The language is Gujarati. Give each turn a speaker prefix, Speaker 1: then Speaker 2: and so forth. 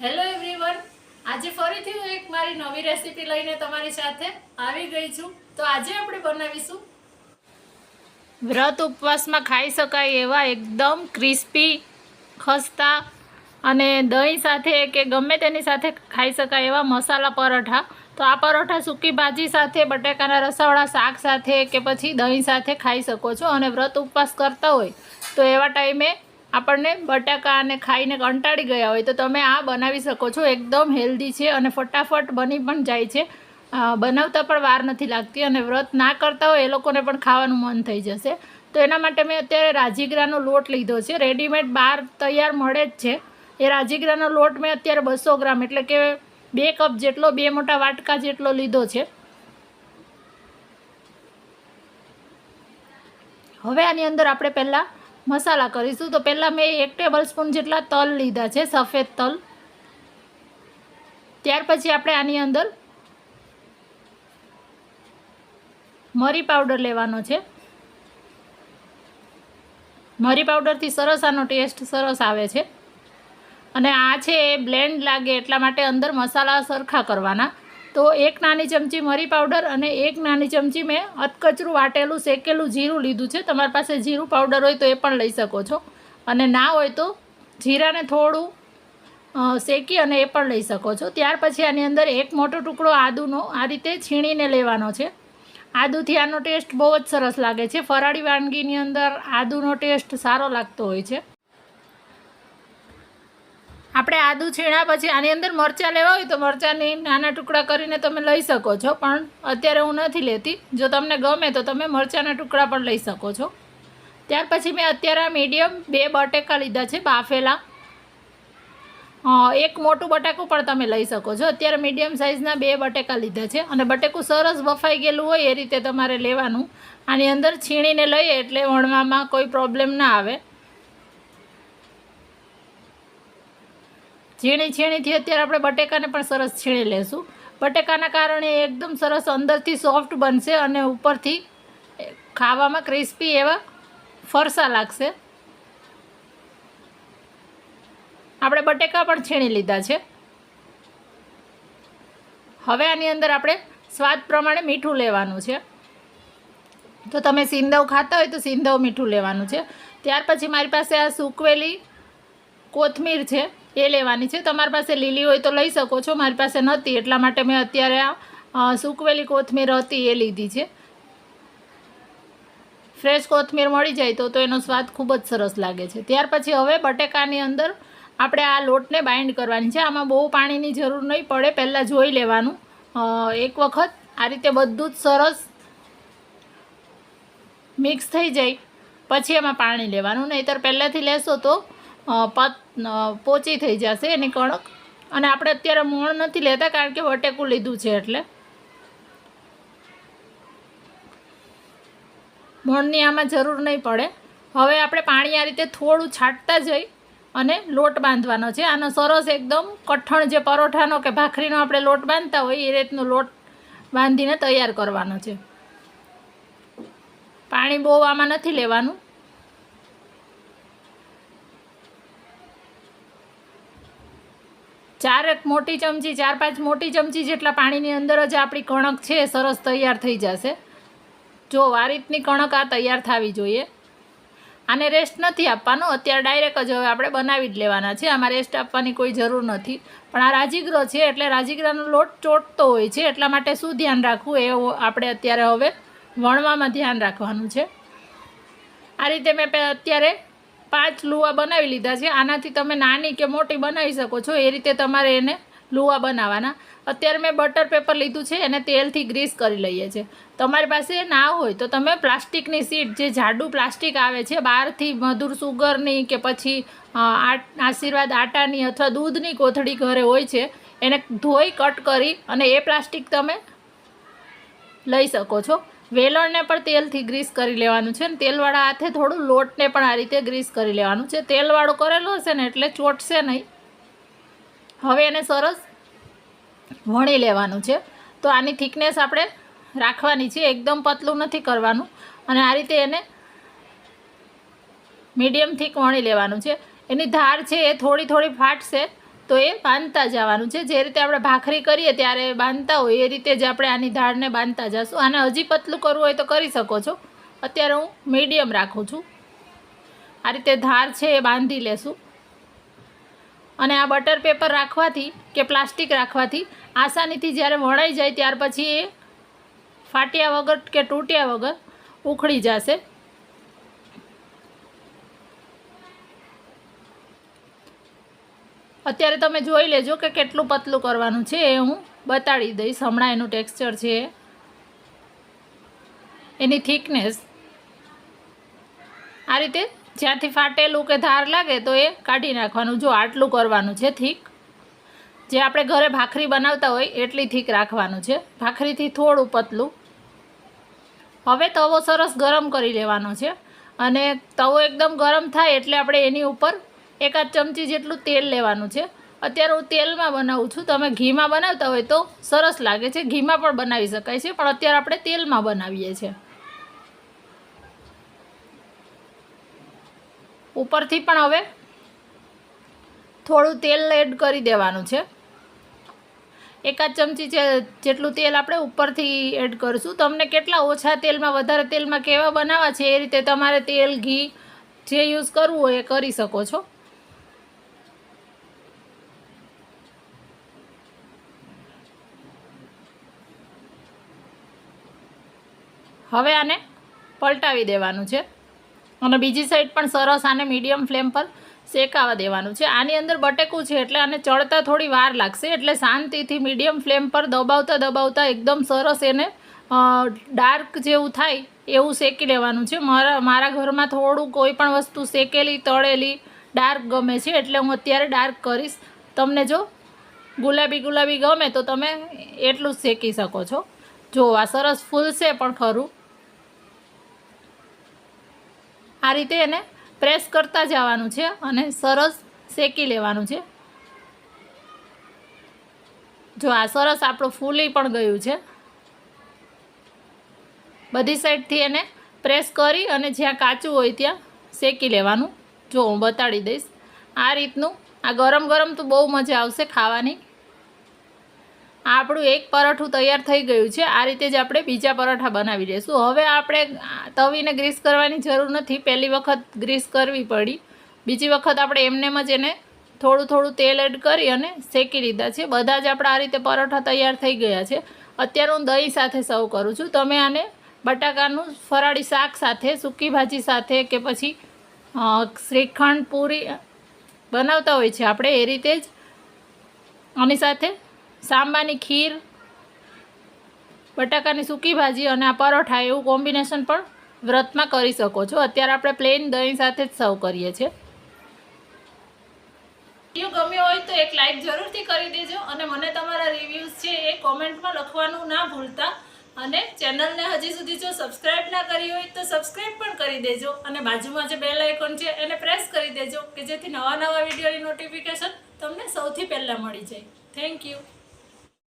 Speaker 1: હેલો એવરીવન, આજે ફરીથી હું એક મારી નવી રેસીપી લઈને તમારી સાથે આવી ગઈ છું. તો આજે આપણે બનાવીશું વ્રત ઉપવાસમાં ખાઈ શકાય એવા એકદમ ક્રિસ્પી, ખસ્તા અને દહીં સાથે કે ગમે તેની સાથે ખાઈ શકાય એવા મસાલા પરોઠા. તો આ પરોઠા સૂકી ભાજી સાથે, બટાકાના રસાવાળા શાક સાથે કે પછી દહીં સાથે ખાઈ શકો છો. અને વ્રત ઉપવાસ કરતા હોય તો એવા ટાઈમે આપણને બટાકા અને ખાઈને કંટાળી ગયા હોય તો તમે આ બનાવી શકો છો. એકદમ હેલ્ધી છે અને ફટાફટ બની પણ જાય છે. બનાવતા પણ વાર નથી લાગતી અને વ્રત ના કરતા હોય એ લોકોને પણ ખાવાનું મન થઈ જશે. તો એના માટે મેં અત્યારે રાજીગરાનો લોટ લીધો છે. રેડીમેડ બહાર તૈયાર મળે જ છે. એ રાજીગરાનો લોટ મેં અત્યારે 200 ગ્રામ એટલે કે 2 કપ જેટલો, 2 મોટા વાટકા જેટલો લીધો છે. હવે આની અંદર આપણે પહેલાં મસાલા કરીશું. તો પહેલાં મેં 1 ટેબલ સ્પૂન જેટલા તલ લીધા છે, સફેદ તલ. ત્યાર પછી આપણે આની અંદર મરી પાવડર લેવાનો છે. મરી પાવડરથી સરસ આનો ટેસ્ટ સરસ આવે છે. અને આ છે એ બ્લેન્ડ લાગે એટલા માટે અંદર મસાલા સરખા કરવાના. તો 1 નાની ચમચી મરી પાવડર અને 1 નાની ચમચી મેં અધકચરું વાટેલું શેકેલું જીરું લીધું છે. તમારી પાસે જીરું પાવડર હોય તો એ પણ લઈ શકો છો, અને ના હોય તો જીરાને થોડું શેકી અને એ પણ લઈ શકો છો. ત્યાર પછી આની અંદર 1 મોટો ટુકડો આદુનો આ રીતે છીણીને લેવાનો છે. આદુથી આનો ટેસ્ટ બહુ જ સરસ લાગે છે. ફરાળી વાનગીની અંદર આદુનો ટેસ્ટ સારો લાગતો હોય છે. આપણે આદુ છીણ્યા પછી આની અંદર મરચાં લેવા હોય તો મરચાંની નાના ટુકડા કરીને તમે લઈ શકો છો, પણ અત્યારે હું નથી લેતી. જો તમને ગમે તો તમે મરચાંના ટુકડા પણ લઈ શકો છો. ત્યાર પછી મેં અત્યારે મીડિયમ 2 બટેકા લીધા છે બાફેલા. 1 મોટું બટાકું પણ તમે લઈ શકો છો. અત્યારે મીડિયમ સાઇઝના 2 બટેકા લીધા છે. અને બટેકું સરસ બફાઈ ગયેલું હોય એ રીતે તમારે લેવાનું. આની અંદર છીણીને લઈએ એટલે વણવામાં કોઈ પ્રોબ્લેમ ના આવે. છીણીથી અત્યારે આપણે બટેકાને પણ સરસ છીણી લેશું. બટેકાના કારણે એકદમ સરસ અંદરથી સોફ્ટ બનશે અને ઉપરથી ખાવામાં ક્રિસ્પી એવા ફરસા લાગશે. આપણે બટેકા પણ છીણી લીધા છે. હવે આની અંદર આપણે સ્વાદ પ્રમાણે મીઠું લેવાનું છે. તો તમે સિંધવ ખાતા હોય તો સિંધવ મીઠું લેવાનું છે. ત્યાર પછી મારી પાસે આ સૂકવેલી કોથમીર છે એ લેવાની છે. તમારી પાસે લીલી હોય તો લઈ શકો છો. મારી પાસે નહોતી એટલા માટે મેં અત્યારે આ સૂકવેલી કોથમીર હતી એ લીધી છે. ફ્રેશ કોથમીર મળી જાય તો એનો સ્વાદ ખૂબ જ સરસ લાગે છે. ત્યાર પછી હવે બટેકાની અંદર આપણે આ લોટને બાઇન્ડ કરવાની છે. આમાં બહુ પાણીની જરૂર નહીં પડે, પહેલાં જોઈ લેવાનું. એક વખત આ રીતે બધું જ સરસ મિક્સ થઈ જાય પછી એમાં પાણી લેવાનું, નહીંતર પહેલાંથી લેશો તો પોચી થઈ જશે એની કણક. અને આપણે અત્યારે મોણ નથી લેતા કારણ કે બટેકું લીધું છે એટલે મોણની આમાં જરૂર નહીં પડે. હવે આપણે પાણી આ રીતે થોડું છાંટતા જઈ અને લોટ બાંધવાનો છે. આનો સરસ એકદમ કઠણ જે પરોઠાનો કે ભાખરીનો આપણે લોટ બાંધતા હોય એ રીતનો લોટ બાંધીને તૈયાર કરવાનો છે. પાણી બહુ આમાં નથી લેવાનું. ચાર મોટી ચમચી 4-5 મોટી ચમચી જેટલા પાણીની અંદર જ આપણી કણક છે સરસ તૈયાર થઈ જશે. જો આ રીતની કણક આ તૈયાર થવી જોઈએ. આને રેસ્ટ નથી આપવાનો, અત્યારે ડાયરેક્ટ જ હવે આપણે બનાવી જ લેવાના છે. આમાં રેસ્ટ આપવાની કોઈ જરૂર નથી. પણ આ રાજીગરો છે એટલે રાજીગરાનો લોટ ચોટતો હોય છે, એટલા માટે શું ધ્યાન રાખવું એ આપણે અત્યારે હવે વણવામાં ધ્યાન રાખવાનું છે. આ રીતે મેં અત્યારે 5 લુવા બનાવી લીધા છે. આનાથી તમે નાની કે મોટી બનાવી શકો છો, એ રીતે તમારે એને લુવા બનાવવાના. અત્યારે મેં બટર પેપર લીધું છે, એને તેલથી ગ્રીસ કરી લઈએ છીએ. તમારી પાસે ના હોય તો તમે પ્લાસ્ટિકની શીટ, જે જાડું પ્લાસ્ટિક આવે છે બહારથી મધુર સુગરની કે પછી આશીર્વાદ આટાની અથવા દૂધની કોથળી ઘરે હોય છે, એને ધોઈ કટ કરી અને એ પ્લાસ્ટિક તમે લઈ શકો છો. વેલણને પણ તેલથી ગ્રીસ કરી લેવાનું છે. અને તેલવાળા હાથે થોડું લોટને પણ આ રીતે ગ્રીસ કરી લેવાનું છે. તેલવાળો કરેલો હશે ને એટલે ચોટશે નહીં. હવે એને સરસ વણી લેવાનું છે. તો આની થિકનેસ આપણે રાખવાની છે, એકદમ પતલું નથી કરવાનું. અને આ રીતે એને મીડિયમ થીક વણી લેવાનું છે. એની ધાર છે એ થોડી ફાટશે તો એ બાંધતા જવાનું છે. જે રીતે આપણે ભાખરી કરીએ ત્યારે બાંધતા હોય એ રીતે જ આપણે આની ધારને બાંધતા જશું. આને હજી પતલું કરવું હોય તો કરી શકો છો. અત્યારે હું મીડિયમ રાખું છું. આ રીતે ધાર છે એ બાંધી લેશું. અને આ બટર પેપર રાખવાથી કે પ્લાસ્ટિક રાખવાથી આસાનીથી જ્યારે વણાઈ જાય ત્યાર પછી એ ફાટ્યા વગર કે તૂટ્યા વગર ઉખડી જશે. અત્યારે તમે જોઈ લેજો કે કેટલું પતલું કરવાનું છે એ હું બતાડી દઈશ. હમણાં એનું ટેક્સચર છે, એની થિકનેસ આ રીતે જ્યાંથી ફાટેલું કે ધાર લાગે તો એ કાઢી નાખવાનું. જો આટલું કરવાનું છે થીક, જે આપણે ઘરે ભાખરી બનાવતા હોય એટલી થીક રાખવાનું છે, ભાખરીથી થોડું પતલું. હવે તવો સરસ ગરમ કરી લેવાનો છે અને તવો એકદમ ગરમ થાય એટલે આપણે એની ઉપર 1 ચમચી જેટલું તેલ લેવાનું છે. અત્યારે હું તેલમાં બનાવું છું. તમે ઘીમાં બનાવતા હોય તો સરસ લાગે છે, ઘીમાં પણ બનાવી શકાય છે, પણ અત્યારે આપણે તેલમાં બનાવીએ છીએ. ઉપરથી પણ હવે થોડું તેલ એડ કરી દેવાનું છે. 1 ચમચી જેટલું તેલ આપણે ઉપરથી એડ કરીશું. તમને કેટલા ઓછા તેલમાં વધારે તેલમાં કેવા બનાવવા છે એ રીતે તમારે તેલ ઘી જે યુઝ કરવું હોય એ કરી શકો છો. હવે આને પલટાવી દેવાનું છે અને બીજી સાઈડ પણ સરસ આને મીડિયમ ફ્લેમ પર શેકાવા દેવાનું છે. આની અંદર બટેકું છે એટલે આને ચડતા થોડી વાર લાગશે, એટલે શાંતિથી મીડિયમ ફ્લેમ પર દબાવતા એકદમ સરસ એને ડાર્ક જેવું થાય એવું શેકી લેવાનું છે. મારા ઘરમાં થોડું કોઈ પણ વસ્તુ શેકેલી તળેલી ડાર્ક ગમે છે એટલે હું અત્યારે ડાર્ક કરીશ. તમને જો ગુલાબી ગમે તો તમે એટલું જ શેકી શકો છો. જો આ સરસ ફૂલશે પણ ખરું. આ રીતે એને પ્રેસ કરતા જવાનું છે અને સરસ શેકી લેવાનું છે. જો આ સરસ આપણું ફૂલી પણ ગયું છે. બધી સાઈડથી એને પ્રેસ કરી અને જ્યાં કાચું હોય ત્યાં શેકી લેવાનું. જો હું બતાડી દઈશ આ રીતનું. આ ગરમ તો બહુ મજા આવશે ખાવાની. આ આપણું એક પરાઠું તૈયાર થઈ ગયું છે. આ રીતે જ આપણે બીજા પરાઠા બનાવી લઈશું. હવે આપણે તવીને ગ્રીસ કરવાની જરૂર નથી. પહેલી વખત ગ્રીસ કરવી પડી, બીજી વખત આપણે એમનેમ જ એને થોડું તેલ એડ કરી અને શેકી લીધા છે. બધા જ આપણા આ રીતે પરાઠા તૈયાર થઈ ગયા છે. અત્યારે હું દહીં સાથે સર્વ કરું છું. તમે આને બટાકાનું ફરાળી શાક સાથે, સૂકી ભાજી સાથે કે પછી શ્રીખંડ પૂરી બનાવતા હોય છે આપણે એ રીતે જ આની સાથે સાંબાની ખીર, બટાકાની સૂકી ભાજી અને આ પરોઠા એવું કોમ્બિનેશન પણ વ્રતમાં કરી શકો છો. અત્યારે આપણે પ્લેન દહીં સાથે જ સર્વ કરીએ છીએ. વિડીયો ગમ્યો હોય તો એક લાઈક જરૂરથી કરી દેજો અને મને તમારા રિવ્યૂઝ છે એ કોમેન્ટમાં લખવાનું ના ભૂલતા. અને ચેનલને હજી સુધી જો સબસ્ક્રાઈબ ના કરી હોય તો સબસ્ક્રાઈબ પણ કરી દેજો અને બાજુમાં જે બેલ આઇકોન છે એને પ્રેસ કરી દેજો કે જેથી નવા વિડીયોની નોટિફિકેશન તમને સૌથી પહેલાં મળી જાય. Thank you.